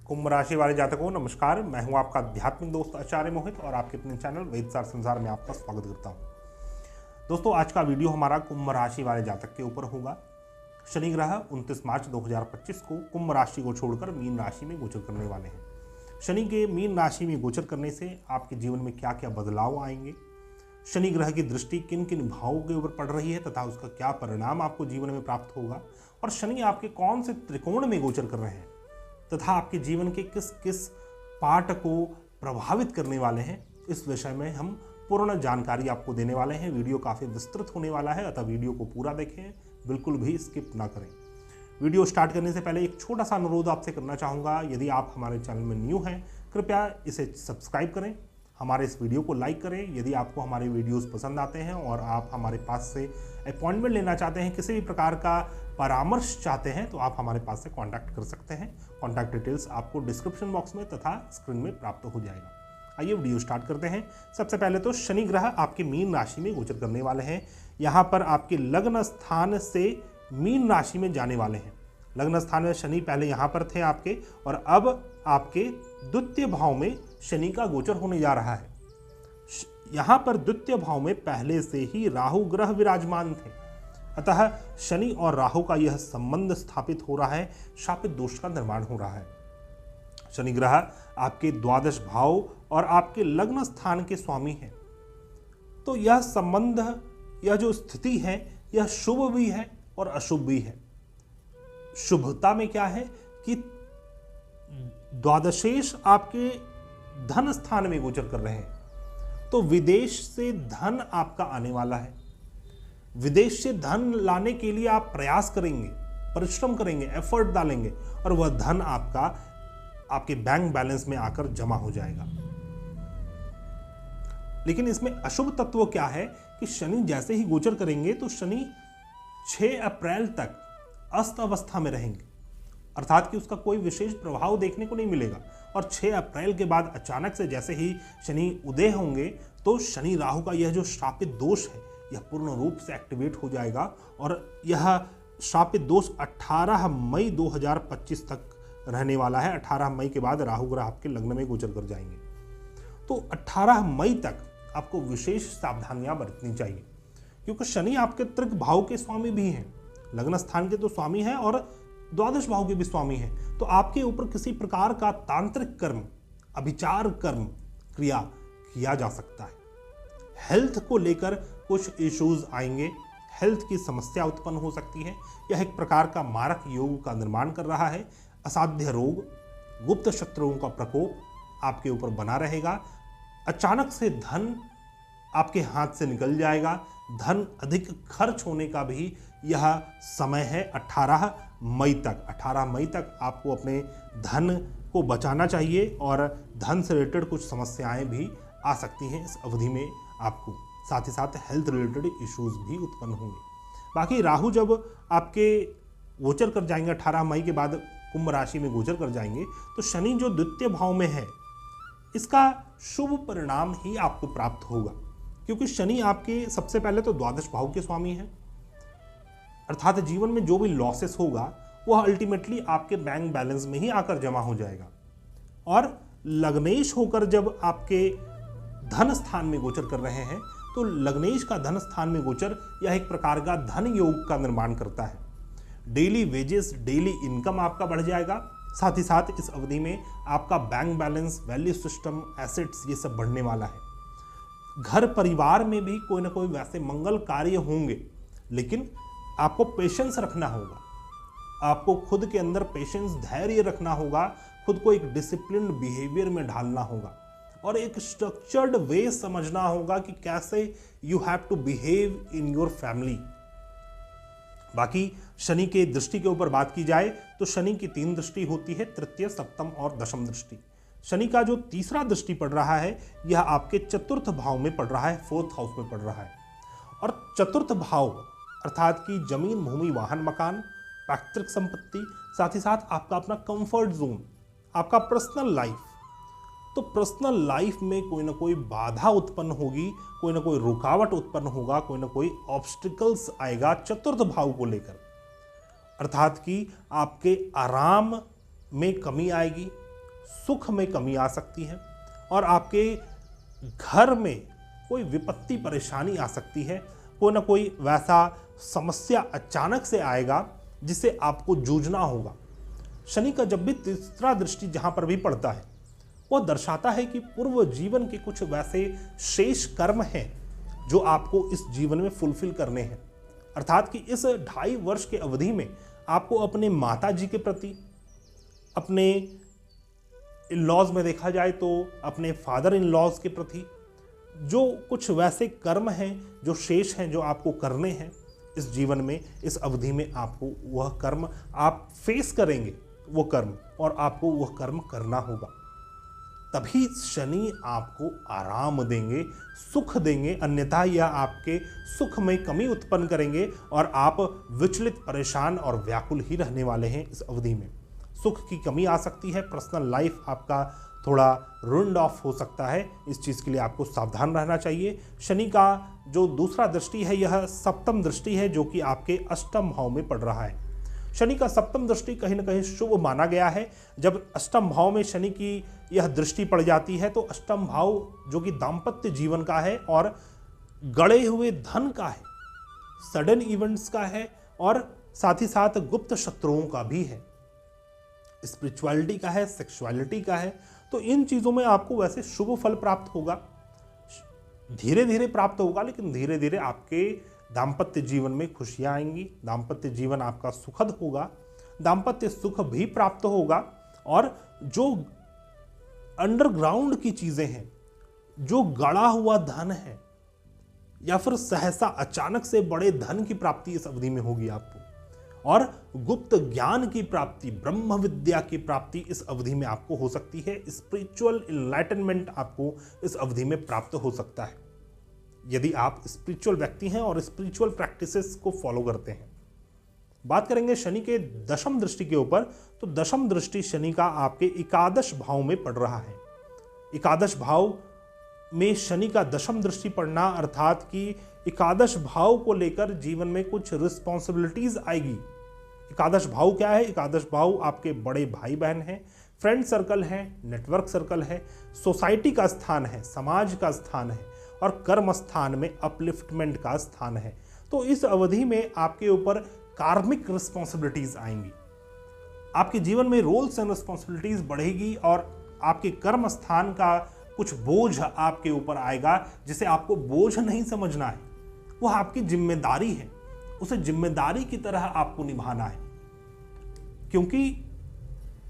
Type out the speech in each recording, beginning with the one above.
कुंभ राशि वाले जातकों नमस्कार। मैं हूं आपका आध्यात्मिक दोस्त आचार्य मोहित और आपके अपने चैनल वेदसार संसार में आपका स्वागत करता हूं। दोस्तों, आज का वीडियो हमारा कुंभ राशि वाले जातक के ऊपर होगा। शनि ग्रह 29 मार्च 2025 को कुंभ राशि को छोड़कर मीन राशि में गोचर करने वाले हैं। शनि के मीन राशि में गोचर करने से आपके जीवन में क्या क्या बदलाव आएंगे, शनि ग्रह की दृष्टि किन किन भावों के ऊपर पड़ रही है तथा उसका क्या परिणाम आपको जीवन में प्राप्त होगा, और शनि आपके कौन से त्रिकोण में गोचर कर रहे हैं तथा आपके जीवन के किस किस पार्ट को प्रभावित करने वाले हैं, इस विषय में हम पूर्ण जानकारी आपको देने वाले हैं। वीडियो काफ़ी विस्तृत होने वाला है, अतः वीडियो को पूरा देखें, बिल्कुल भी स्किप ना करें। वीडियो स्टार्ट करने से पहले एक छोटा सा अनुरोध आपसे करना चाहूँगा। यदि आप हमारे चैनल में न्यू हैं, कृपया इसे सब्सक्राइब करें, हमारे इस वीडियो को लाइक करें। यदि आपको हमारे वीडियोस पसंद आते हैं और आप हमारे पास से अपॉइंटमेंट लेना चाहते हैं, किसी भी प्रकार का परामर्श चाहते हैं, तो आप हमारे पास से कांटेक्ट कर सकते हैं। कांटेक्ट डिटेल्स आपको डिस्क्रिप्शन बॉक्स में तथा स्क्रीन में प्राप्त हो जाएगा। आइए वीडियो स्टार्ट करते हैं। सबसे पहले तो शनि ग्रह आपके मीन राशि में गोचर करने वाले हैं। यहाँ पर आपके लग्न स्थान से मीन राशि में जाने वाले हैं। लग्न स्थान में शनि पहले यहाँ पर थे आपके, और अब आपके द्वितीय भाव में शनि का गोचर होने जा रहा है। यहाँ पर द्वितीय भाव में पहले से ही राहु ग्रह विराजमान थे, अतः शनि और राहु का यह संबंध स्थापित हो रहा है, शापित दोष का निर्माण हो रहा है। शनि ग्रह आपके द्वादश भाव और आपके लग्न स्थान के स्वामी हैं, तो यह संबंध, यह जो स्थिति है, यह शुभ भी है और अशुभ भी है। शुभता में क्या है कि द्वादशेश आपके धन स्थान में गोचर कर रहे हैं, तो विदेश से धन आपका आने वाला है। विदेश से धन लाने के लिए आप प्रयास करेंगे, परिश्रम करेंगे, एफर्ट डालेंगे, और वह धन आपका आपके बैंक बैलेंस में आकर जमा हो जाएगा। लेकिन इसमें अशुभ तत्व क्या है कि शनि जैसे ही गोचर करेंगे तो शनि 6 अप्रैल तक अस्त अवस्था में रहेंगे, अर्थात कि उसका कोई विशेष प्रभाव देखने को नहीं मिलेगा। और 6 अप्रैल के बाद अचानक से जैसे ही शनि उदय होंगे तो शनि राहु का यह जो श्रापित दोष है, यह पूर्ण रूप से एक्टिवेट हो जाएगा, और यह श्रापित दोष 18 मई 2025 तक रहने वाला है। 18 मई के बाद राहु ग्रह आपके लग्न में गोचर कर जाएंगे, तो 18 मई तक आपको विशेष सावधानियां बरतनी चाहिए, क्योंकि शनि आपके तृक भाव के स्वामी भी हैं, लग्न स्थान के तो स्वामी हैं और द्वादश भाव के भी स्वामी हैं। तो आपके ऊपर किसी प्रकार का तांत्रिक कर्म, अभिचार कर्म क्रिया किया जा सकता है। हेल्थ को लेकर कुछ इश्यूज आएंगे, हेल्थ की समस्या उत्पन्न हो सकती है। यह एक प्रकार का मारक योग का निर्माण कर रहा है। असाध्य रोग, गुप्त शत्रुओं का प्रकोप आपके ऊपर बना रहेगा। अचानक से धन आपके हाथ से निकल जाएगा। धन अधिक खर्च होने का भी यह समय है 18 मई तक। 18 मई तक आपको अपने धन को बचाना चाहिए, और धन से रिलेटेड कुछ समस्याएं भी आ सकती हैं इस अवधि में आपको। साथ ही साथ हेल्थ रिलेटेड इश्यूज भी उत्पन्न होंगे। बाकी राहु जब आपके गोचर कर जाएंगे 18 मई के बाद, कुंभ राशि में गोचर कर जाएंगे, तो शनि जो द्वितीय भाव में है, इसका शुभ परिणाम ही आपको प्राप्त होगा, क्योंकि शनि आपके सबसे पहले तो द्वादश भाव के स्वामी हैं, अर्थात जीवन में जो भी लॉसेस होगा वह अल्टीमेटली आपके बैंक बैलेंस में ही आकर जमा हो जाएगा। और लग्नेश होकर जब आपके धन स्थान में गोचर कर रहे हैं, तो लग्नेश का धन स्थान में गोचर यह एक प्रकार का धन योग का निर्माण करता है। डेली वेजेस, डेली इनकम आपका बढ़ जाएगा। साथ ही साथ इस अवधि में आपका bank balance, value system, assets, ये सब बढ़ने वाला है। घर परिवार में भी कोई ना कोई वैसे मंगल कार्य होंगे, लेकिन आपको पेशेंस रखना होगा। आपको खुद के अंदर पेशेंस, धैर्य रखना होगा। खुद को एक डिसिप्लिन्ड बिहेवियर में ढालना होगा, और एक स्ट्रक्चर्ड वे समझना होगा कि कैसे you have to behave in your family. बाकी शनि के दृष्टि के ऊपर बात की जाए तो शनि की 3 दृष्टि होती है, तृतीय, सप्तम और दशम दृष्टि। शनि का जो तीसरा दृष्टि पड़ रहा है, यह आपके चतुर्थ भाव में पड़ रहा है, 4th हाउस में पड़ रहा है। और चतुर्थ भाव अर्थात कि जमीन, भूमि, वाहन, मकान, पैतृक संपत्ति, साथ ही साथ आपका अपना कंफर्ट जोन, आपका पर्सनल लाइफ। तो पर्सनल लाइफ में कोई ना कोई बाधा उत्पन्न होगी, कोई ना कोई रुकावट उत्पन्न होगा, कोई ना कोई ऑब्स्टिकल्स आएगा चतुर्थ भाव को लेकर। अर्थात कि आपके आराम में कमी आएगी, सुख में कमी आ सकती है और आपके घर में कोई विपत्ति परेशानी आ सकती है। कोई ना कोई वैसा समस्या अचानक से आएगा जिससे आपको जूझना होगा। शनि का जब भी तीसरा दृष्टि जहां पर भी पड़ता है वह दर्शाता है कि पूर्व जीवन के कुछ वैसे शेष कर्म हैं जो आपको इस जीवन में फुलफिल करने हैं। अर्थात कि इस 2.5 वर्ष के अवधि में आपको अपने माता जी के प्रति, अपने इन लॉज में देखा जाए तो अपने फादर इन लॉज के प्रति जो कुछ वैसे कर्म हैं जो शेष हैं जो आपको करने हैं इस जीवन में, इस अवधि में आपको वह कर्म आप फेस करेंगे वो कर्म, और आपको वह कर्म करना होगा। तभी शनि आपको आराम देंगे, सुख देंगे, अन्यथा यह आपके सुख में कमी उत्पन्न करेंगे और आप विचलित, परेशान और व्याकुल ही रहने वाले हैं इस अवधि में। सुख की कमी आ सकती है, पर्सनल लाइफ आपका थोड़ा रुंड ऑफ हो सकता है, इस चीज़ के लिए आपको सावधान रहना चाहिए। शनि का जो दूसरा दृष्टि है यह सप्तम दृष्टि है जो कि आपके अष्टम भाव में पड़ रहा है। शनि का सप्तम दृष्टि कहीं ना कहीं शुभ माना गया है। जब अष्टम भाव में शनि की यह दृष्टि पड़ जाती है तो अष्टम भाव जो कि दाम्पत्य जीवन का है और गड़े हुए धन का है, सडन इवेंट्स का है और साथ ही साथ गुप्त शत्रुओं का भी है, स्पिरिचुअलिटी का है, सेक्सुअलिटी का है। तो इन चीज़ों में आपको वैसे शुभ फल प्राप्त होगा, धीरे धीरे प्राप्त होगा, लेकिन धीरे धीरे आपके दाम्पत्य जीवन में खुशियां आएंगी, दाम्पत्य जीवन आपका सुखद होगा, दाम्पत्य सुख भी प्राप्त होगा। और जो अंडरग्राउंड की चीज़ें हैं, जो गड़ा हुआ धन है या फिर सहसा अचानक से बड़े धन की प्राप्ति इस अवधि में होगी आपको, और गुप्त ज्ञान की प्राप्ति, ब्रह्म विद्या की प्राप्ति इस अवधि में आपको हो सकती है। स्पिरिचुअल इनलाइटनमेंट आपको इस अवधि में प्राप्त हो सकता है यदि आप स्पिरिचुअल व्यक्ति हैं और स्पिरिचुअल प्रैक्टिसेस को फॉलो करते हैं। बात करेंगे शनि के दशम दृष्टि के ऊपर, तो दशम दृष्टि शनि का आपके एकादश भाव में पड़ रहा है। एकादश भाव में शनि का दशम दृष्टि पड़ना अर्थात कि एकादश भाव को लेकर जीवन में कुछ रिस्पॉन्सिबिलिटीज आएगी। एकादश भाव क्या है? एकादश भाव आपके बड़े भाई बहन हैं, फ्रेंड सर्कल है, नेटवर्क सर्कल है, सोसाइटी का स्थान है, समाज का स्थान है और कर्म स्थान में अपलिफ्टमेंट का स्थान है। तो इस अवधि में आपके ऊपर कार्मिक रिस्पॉन्सिबिलिटीज आएंगी, आपके जीवन में रोल्स एंड रिस्पॉन्सिबिलिटीज बढ़ेगी और आपके कर्म स्थान का कुछ बोझ आपके ऊपर आएगा जिसे आपको बोझ नहीं समझना है, वह आपकी जिम्मेदारी है, उसे जिम्मेदारी की तरह आपको निभाना है। क्योंकि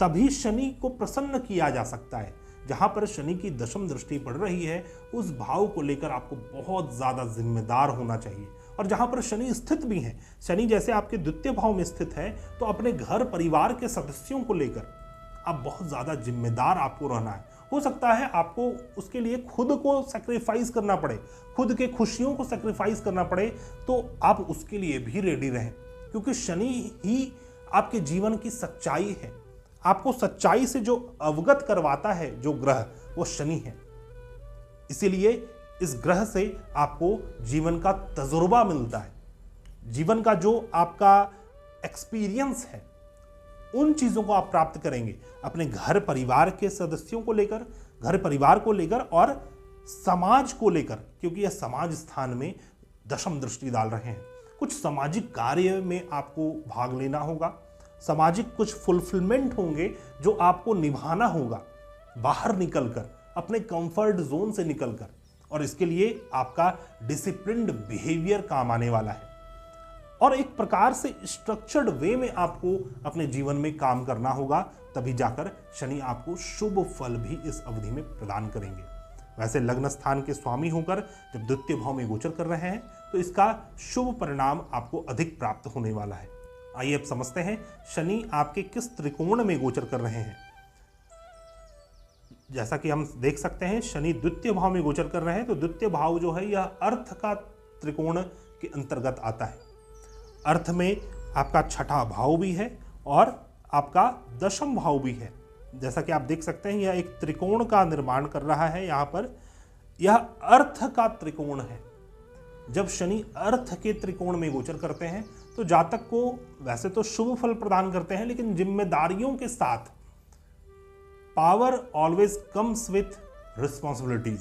तभी शनि को प्रसन्न किया जा सकता है। जहां पर शनि की दशम दृष्टि पड़ रही है उस भाव को लेकर आपको बहुत ज्यादा जिम्मेदार होना चाहिए। और जहां पर शनि स्थित भी है, शनि जैसे आपके द्वितीय भाव में स्थित है, तो अपने घर परिवार के सदस्यों को लेकर आप बहुत ज्यादा जिम्मेदार आपको रहना है। हो सकता है आपको उसके लिए खुद को सैक्रिफाइस करना पड़े, खुद के खुशियों को सैक्रिफाइस करना पड़े, तो आप उसके लिए भी रेडी रहें, क्योंकि शनि ही आपके जीवन की सच्चाई है। आपको सच्चाई से जो अवगत करवाता है जो ग्रह, वो शनि है। इसीलिए इस ग्रह से आपको जीवन का तजुर्बा मिलता है, जीवन का जो आपका एक्सपीरियंस है उन चीजों को आप प्राप्त करेंगे अपने घर परिवार के सदस्यों को लेकर, घर परिवार को लेकर और समाज को लेकर, क्योंकि यह समाज स्थान में दशम दृष्टि डाल रहे हैं। कुछ सामाजिक कार्य में आपको भाग लेना होगा, सामाजिक कुछ फुलफिलमेंट होंगे जो आपको निभाना होगा बाहर निकलकर, अपने कंफर्ट जोन से निकलकर, और इसके लिए आपका डिसिप्लिन्ड बिहेवियर काम आने वाला है और एक प्रकार से स्ट्रक्चर्ड वे में आपको अपने जीवन में काम करना होगा। तभी जाकर शनि आपको शुभ फल भी इस अवधि में प्रदान करेंगे। वैसे लग्न स्थान के स्वामी होकर जब द्वितीय भाव में गोचर कर रहे हैं तो इसका शुभ परिणाम आपको अधिक प्राप्त होने वाला है। आइए अब समझते हैं शनि आपके किस त्रिकोण में गोचर कर रहे हैं। जैसा कि हम देख सकते हैं शनि द्वितीय भाव में गोचर कर रहे हैं, तो द्वितीय भाव जो है यह अर्थ का त्रिकोण के अंतर्गत आता है। अर्थ में आपका छठा भाव भी है और आपका दशम भाव भी है। जैसा कि आप देख सकते हैं यह एक त्रिकोण का निर्माण कर रहा है। यहाँ पर यह अर्थ का त्रिकोण है। जब शनि अर्थ के त्रिकोण में गोचर करते हैं तो जातक को वैसे तो शुभ फल प्रदान करते हैं, लेकिन जिम्मेदारियों के साथ power always comes with responsibilities.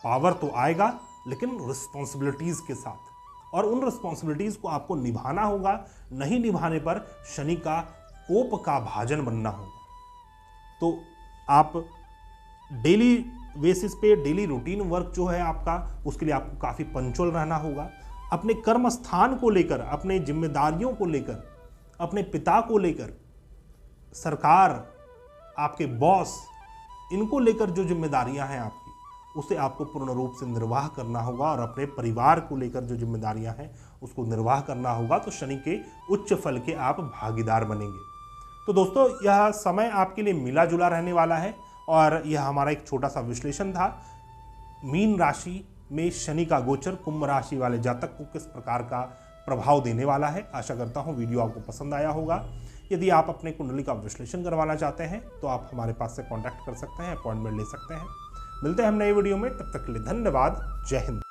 Power तो आएगा लेकिन रिस्पॉन्सिबिलिटीज के साथ, और उन रिस्पॉन्सिबिलिटीज को आपको निभाना होगा। नहीं निभाने पर शनि का कोप का भाजन बनना होगा। तो आप डेली बेसिस पे डेली रूटीन वर्क जो है आपका, उसके लिए आपको काफ़ी पंचुअल रहना होगा। अपने कर्म स्थान को लेकर, अपने जिम्मेदारियों को लेकर, अपने पिता को लेकर, सरकार, आपके बॉस, इनको लेकर जो जिम्मेदारियां हैं आपकी, उसे आपको पूर्ण रूप से निर्वाह करना होगा। और अपने परिवार को लेकर जो जिम्मेदारियां हैं उसको निर्वाह करना होगा। तो शनि के उच्च फल के आप भागीदार बनेंगे। तो दोस्तों, यह समय आपके लिए मिला जुला रहने वाला है और यह हमारा एक छोटा सा विश्लेषण था। मीन राशि में शनि का गोचर कुंभ राशि वाले जातक को किस प्रकार का प्रभाव देने वाला है। आशा करता हूँ वीडियो आपको पसंद आया होगा। यदि आप अपने कुंडली का विश्लेषण करवाना चाहते हैं तो आप हमारे पास से कांटेक्ट कर सकते हैं, अपॉइंटमेंट ले सकते हैं। मिलते हैं हम नए वीडियो में, तब तक के लिए धन्यवाद। जय हिंद।